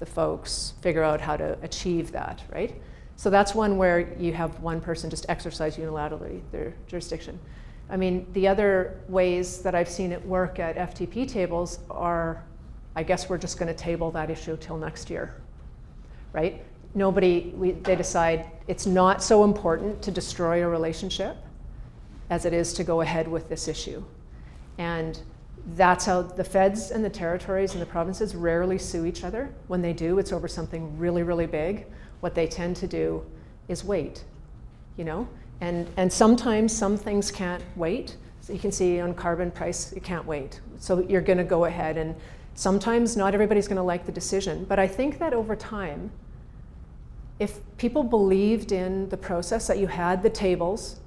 C: the folks figure out how to achieve that, right? So that's one where you have one person just exercise unilaterally their jurisdiction. I mean, the other ways that I've seen it work at FTP tables are, I guess we're just going to table that issue till next year, right? They decide it's not so important to destroy a relationship as it is to go ahead with this issue. And that's how the feds and the territories and the provinces rarely sue each other. When they do, it's over something really, really big. What they tend to do is wait, you know? And sometimes some things can't wait. So you can see on carbon price, it can't wait. So you're gonna go ahead, and sometimes not everybody's gonna like the decision. But I think that over time, if people believed in the process, that you had the tables,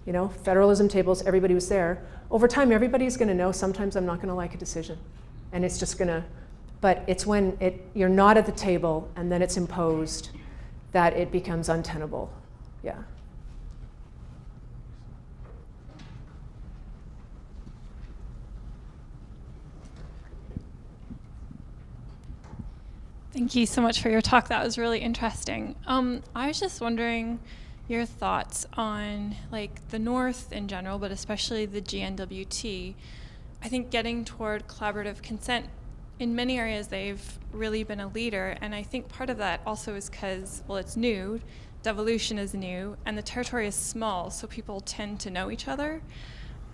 C: you know, federalism tables, everybody was there, over time everybody's going to know sometimes I'm not going to like a decision. And it's just going to, but it's when you're not at the table and then it's imposed that it becomes untenable. Yeah.
E: Thank you so much for your talk. That was really interesting. I was just wondering your thoughts on like the North in general, but especially the GNWT. I think getting toward collaborative consent, in many areas they've really been a leader, and I think part of that also is because, well, it's new, devolution is new, and the territory is small, so people tend to know each other.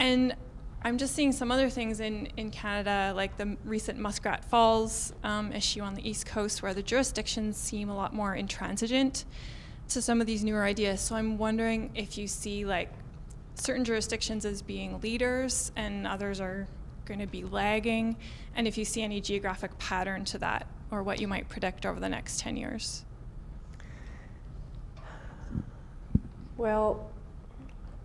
E: And I'm just seeing some other things in Canada, like the recent Muskrat Falls issue on the East Coast, where the jurisdictions seem a lot more intransigent to some of these newer ideas. So I'm wondering if you see like certain jurisdictions as being leaders and others are going to be lagging, and if you see any geographic pattern to that, or what you might predict over the next 10 years.
C: Well,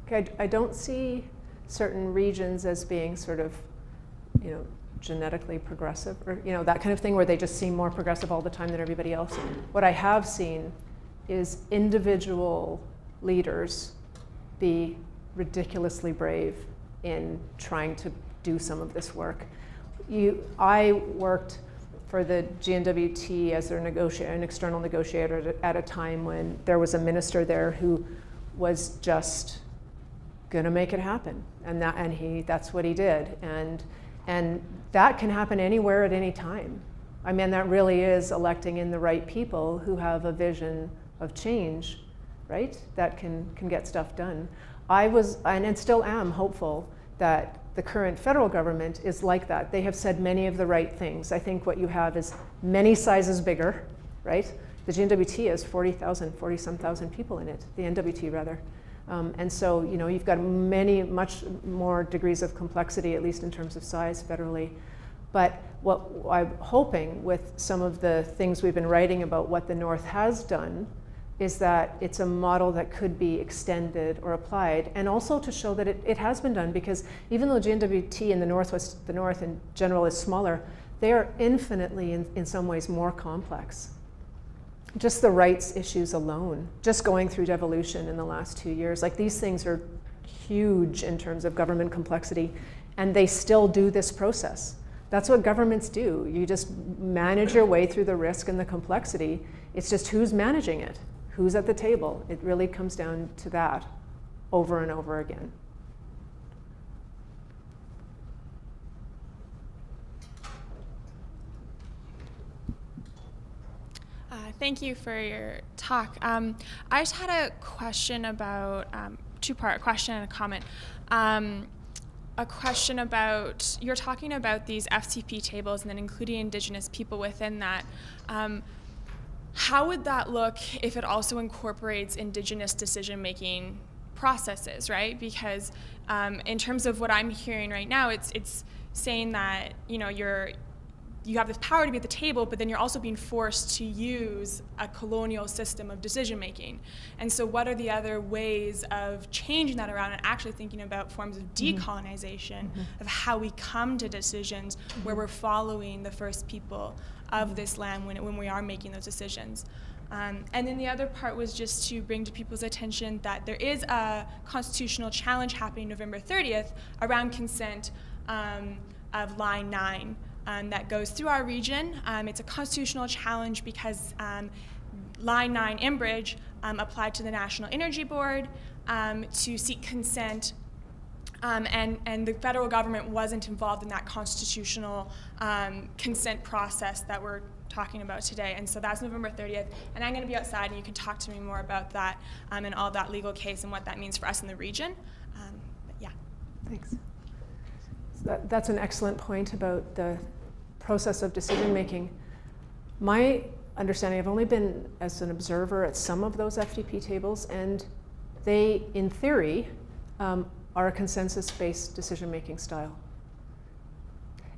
C: okay, I don't see certain regions as being sort of, you know, genetically progressive, or, you know, that kind of thing where they just seem more progressive all the time than everybody else. What I have seen is individual leaders be ridiculously brave in trying to do some of this work. I worked for the GNWT as an external negotiator at a time when there was a minister there who was just going to make it happen, and that's what he did, and that can happen anywhere at any time. I mean, that really is electing in the right people who have a vision of change, right? That can get stuff done. I was, and still am, hopeful that the current federal government is like that. They have said many of the right things. I think what you have is many sizes bigger, right? The GNWT has 40-some thousand people in it, the NWT rather. And so, you know, you've got much more degrees of complexity, at least in terms of size federally. But what I'm hoping with some of the things we've been writing about what the North has done is that it's a model that could be extended or applied, and also to show that it has been done, because even though GNWT in the North in general is smaller, they are infinitely, in some ways, more complex. Just the rights issues alone, just going through devolution in the last 2 years, like these things are huge in terms of government complexity, and they still do this process. That's what governments do. You just manage your way through the risk and the complexity. It's just who's managing it, who's at the table. It really comes down to that over and over again.
E: Thank you for your talk. I just had a question about, two-part question and a comment.
F: a question about, you're talking about these FTP tables and then including Indigenous people within that. How would that look if it also incorporates Indigenous decision-making processes, right? Because in terms of what I'm hearing right now, it's saying that, you know, you have the power to be at the table, but then you're also being forced to use a colonial system of decision-making. And so what are the other ways of changing that around and actually thinking about forms of decolonization, of how we come to decisions where we're following the first people of this land when we are making those decisions? And then the other part was just to bring to people's attention that there is a constitutional challenge happening November 30th around consent of Line 9. That goes through our region. It's a constitutional challenge because Line 9 Enbridge applied to the National Energy Board to seek consent, and the federal government wasn't involved in that constitutional consent process that we're talking about today. And so that's November 30th, and I'm going to be outside and you can talk to me more about that and all that legal case and what that means for us in the region. But yeah.
C: Thanks. So that's an excellent point about the process of decision making. My understanding, I've only been as an observer at some of those FTP tables, and they, in theory, are a consensus-based decision-making style.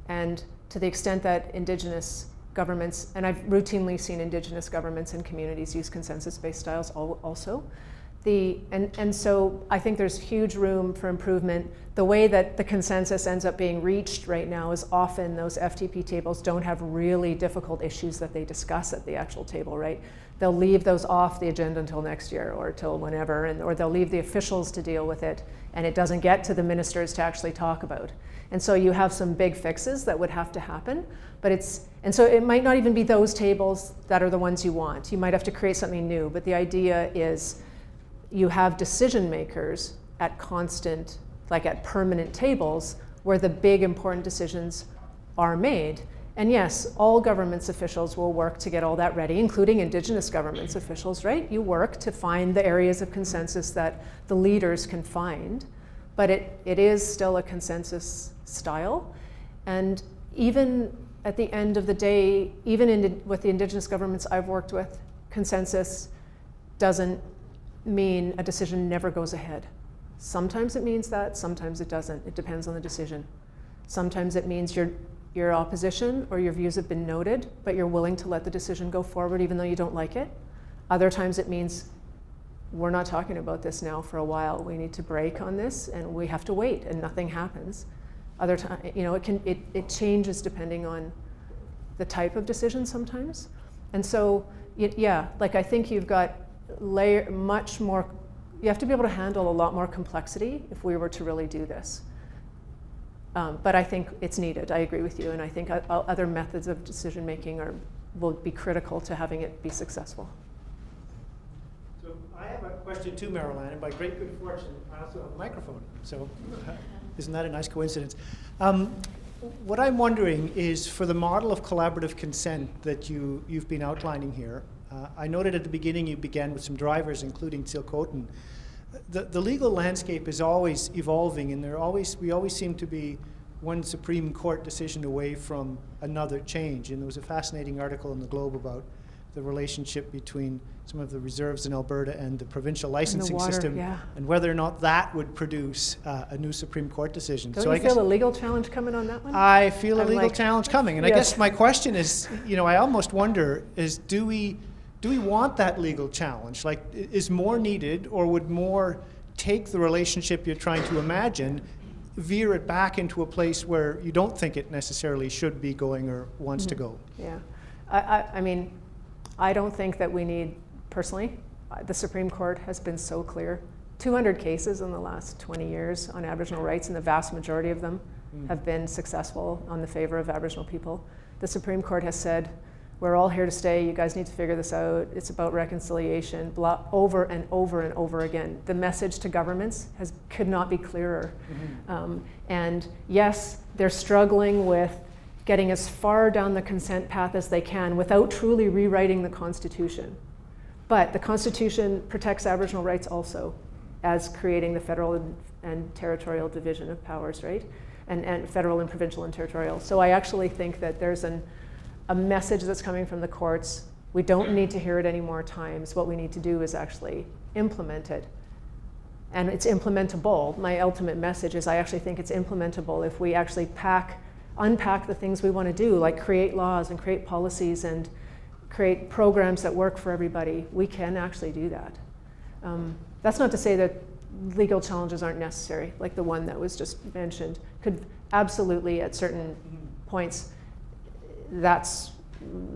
C: And to the extent that Indigenous governments, and I've routinely seen Indigenous governments and communities use consensus-based styles also. And so I think there's huge room for improvement. The way that the consensus ends up being reached right now is often those FTP tables don't have really difficult issues that they discuss at the actual table, right? They'll leave those off the agenda until next year or till whenever, or they'll leave the officials to deal with it, and it doesn't get to the ministers to actually talk about. And so you have some big fixes that would have to happen, and so it might not even be those tables that are the ones you want. You might have to create something new, but the idea is you have decision makers at constant, like at permanent tables where the big important decisions are made. And yes, all government's officials will work to get all that ready, including Indigenous government's officials, right? You work to find the areas of consensus that the leaders can find, but it is still a consensus style. And even at the end of the day, even with the Indigenous governments I've worked with, consensus doesn't mean a decision never goes ahead. Sometimes it means that, sometimes it doesn't. It depends on the decision. Sometimes it means your opposition or your views have been noted, but you're willing to let the decision go forward even though you don't like it. Other times it means we're not talking about this now for a while. We need to break on this and we have to wait and nothing happens. Other times, you know, it changes depending on the type of decision sometimes. And so, yeah, like I think you've got much more, you have to be able to handle a lot more complexity if we were to really do this. But I think it's needed, I agree with you, and I think other methods of decision making will be critical to having it be successful.
A: So I have a question too, Merrell-Ann, and by great good fortune, I also have a microphone, so isn't that a nice coincidence? What I'm wondering is, for the model of collaborative consent that you've been outlining here, I noted at the beginning you began with some drivers, including Tsilhqot'in. The legal landscape is always evolving, and we always seem to be one Supreme Court decision away from another change. And there was a fascinating article in the Globe about the relationship between some of the reserves in Alberta and the provincial licensing system, and whether or not that would produce a new Supreme Court decision.
C: Don't you feel a legal challenge coming on that one?
A: I feel a legal challenge coming, and I guess my question is, I almost wonder, do we want that legal challenge? Like, is more needed, or would more take the relationship you're trying to imagine, veer it back into a place where you don't think it necessarily should be going or wants to go?
C: Yeah, I mean, I don't think that we need, personally, the Supreme Court has been so clear. 200 cases in the last 20 years on Aboriginal rights, and the vast majority of them have been successful on the favor of Aboriginal people. The Supreme Court has said, we're all here to stay, you guys need to figure this out, it's about reconciliation, blah, over and over and over again. The message to governments could not be clearer. And yes, they're struggling with getting as far down the consent path as they can without truly rewriting the Constitution. But the Constitution protects Aboriginal rights also. as creating the federal and territorial division of powers, right? And federal and provincial and territorial. So I actually think that there's a message that's coming from the courts. We don't need to hear it any more times. What we need to do is actually implement it. And it's implementable. My ultimate message is I actually think it's implementable if we actually unpack the things we want to do, like create laws and create policies and create programs that work for everybody. We can actually do that. That's not to say that legal challenges aren't necessary, like the one that was just mentioned. Could absolutely, at certain points, that's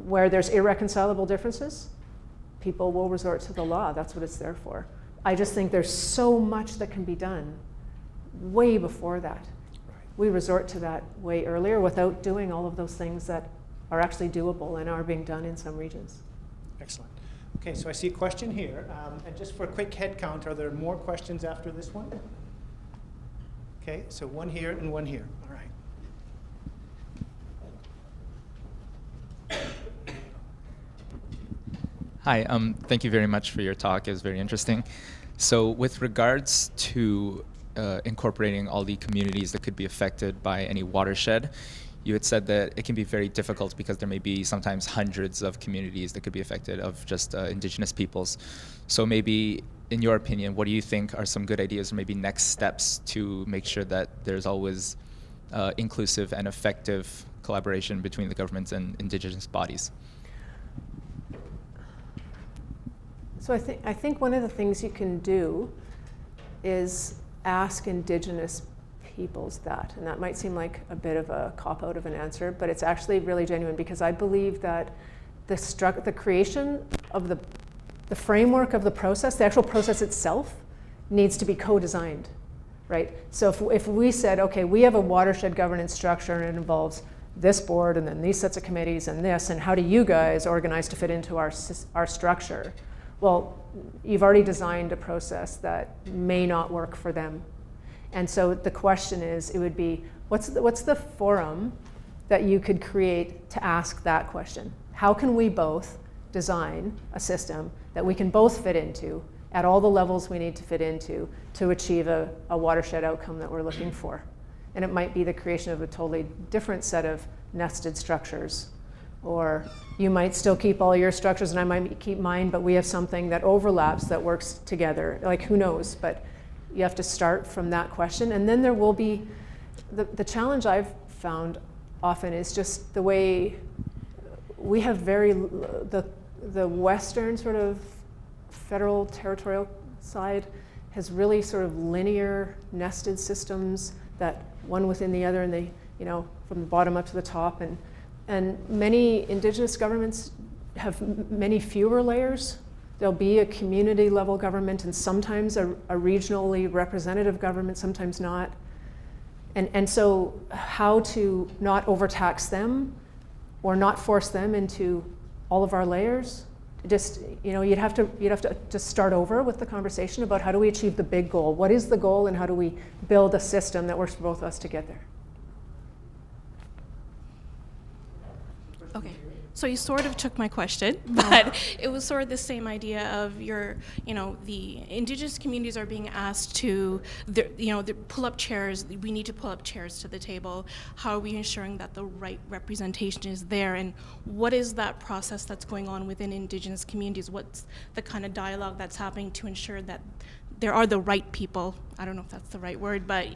C: where there's irreconcilable differences, people will resort to the law. That's what it's there for. I just think there's so much that can be done way before that. We resort to that way earlier without doing all of those things that are actually doable and are being done in some regions.
A: Excellent. Okay, so I see a question here. And just for a quick head count, are there more questions after this one? Okay, so one here and one here. All right.
G: Hi, thank you very much for your talk. It was very interesting. So with regards to incorporating all the communities that could be affected by any watershed, you had said that it can be very difficult because there may be sometimes hundreds of communities that could be affected of just Indigenous peoples. So maybe, in your opinion, what do you think are some good ideas or maybe next steps to make sure that there's always inclusive and effective collaboration between the governments and Indigenous bodies?
C: So I think one of the things you can do is ask Indigenous peoples that, and that might seem like a bit of a cop-out of an answer, but it's actually really genuine, because I believe that the creation of the framework of the process, the actual process itself, needs to be co-designed, right? So if we said, okay, we have a watershed governance structure and it involves this board and then these sets of committees and this, and how do you guys organize to fit into our structure? Well, you've already designed a process that may not work for them. And so the question is, it would be, what's the forum that you could create to ask that question? How can we both design a system that we can both fit into at all the levels we need to fit into to achieve a watershed outcome that we're looking for? And it might be the creation of a totally different set of nested structures, or you might still keep all your structures and I might keep mine, but we have something that overlaps that works together. Like, who knows? But you have to start from that question. And then there will be, the challenge I've found often is just the way we have the Western sort of federal territorial side has really sort of linear nested systems that one within the other, and they, from the bottom up to the top. And many Indigenous governments have many fewer layers. There'll be a community level government and sometimes a regionally representative government, sometimes not. And so how to not overtax them or not force them into all of our layers, just, you'd have to just start over with the conversation about how do we achieve the big goal? What is the goal and how do we build a system that works for both of us to get there?
H: Okay, so you sort of took my question, but it was sort of the same idea of the Indigenous communities are being asked to, pull up chairs. We need to pull up chairs to the table. How are we ensuring that the right representation is there? And what is that process that's going on within Indigenous communities? What's the kind of dialogue that's happening to ensure that there are the right people, I don't know if that's the right word, but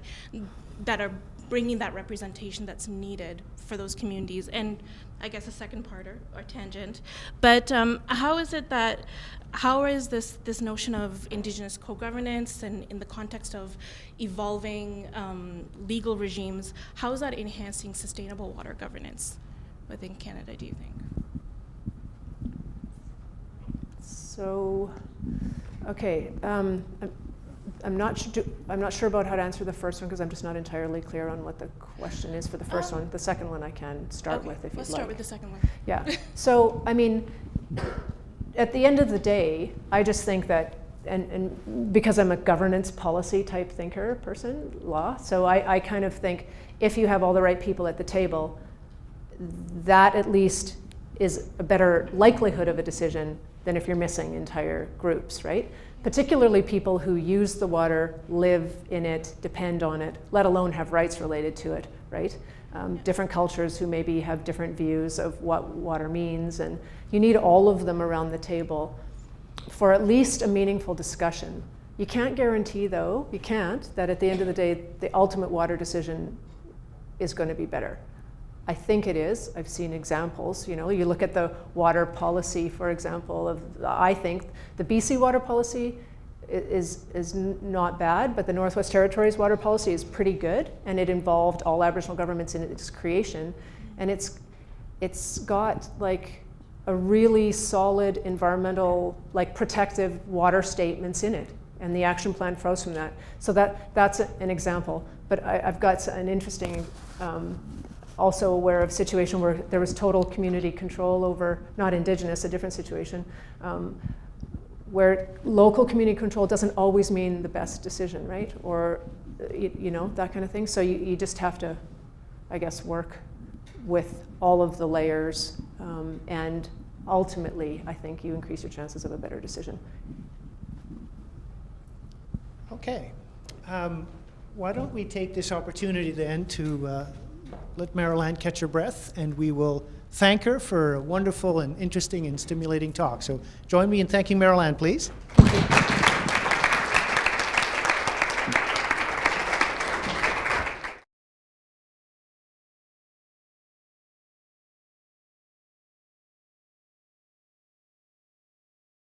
H: that are bringing that representation that's needed for those communities? And I guess a second part or tangent, but how is this notion of Indigenous co-governance and in the context of evolving legal regimes, how is that enhancing sustainable water governance within Canada, do you think?
C: So, okay, I'm not sure about how to answer the first one because I'm just not entirely clear on what the question is for the first one. The second one I can start with if you'd like.
H: Let's start with the second one.
C: Yeah. So, I mean, at the end of the day, I just think that, and because I'm a governance policy type thinker person, so I kind of think if you have all the right people at the table, that at least is a better likelihood of a decision than if you're missing entire groups, right? particularly people who use the water, live in it, depend on it, let alone have rights related to it, right? Different cultures who maybe have different views of what water means, and you need all of them around the table for at least a meaningful discussion. You can't guarantee, though, you can't, that at the end of the day, the ultimate water decision is going to be better. I think it is. I've seen examples. You know, you look at the water policy, for example, I think the BC water policy is not bad, but the Northwest Territories water policy is pretty good, and it involved all Aboriginal governments in its creation, and it's got like a really solid environmental, like protective water statements in it, and the action plan flows from that. So that's an example. But I've got an interesting, also aware of a situation where there was total community control over, not Indigenous, a different situation, where local community control doesn't always mean the best decision, right? Or, you know, that kind of thing. So you just have to, I guess, work with all of the layers, and ultimately, I think you increase your chances of a better decision.
A: Okay. Why don't we take this opportunity then to let Merrell-Ann catch her breath, and we will thank her for a wonderful and interesting and stimulating talk. So join me in thanking Merrell-Ann, please.
C: Thank you.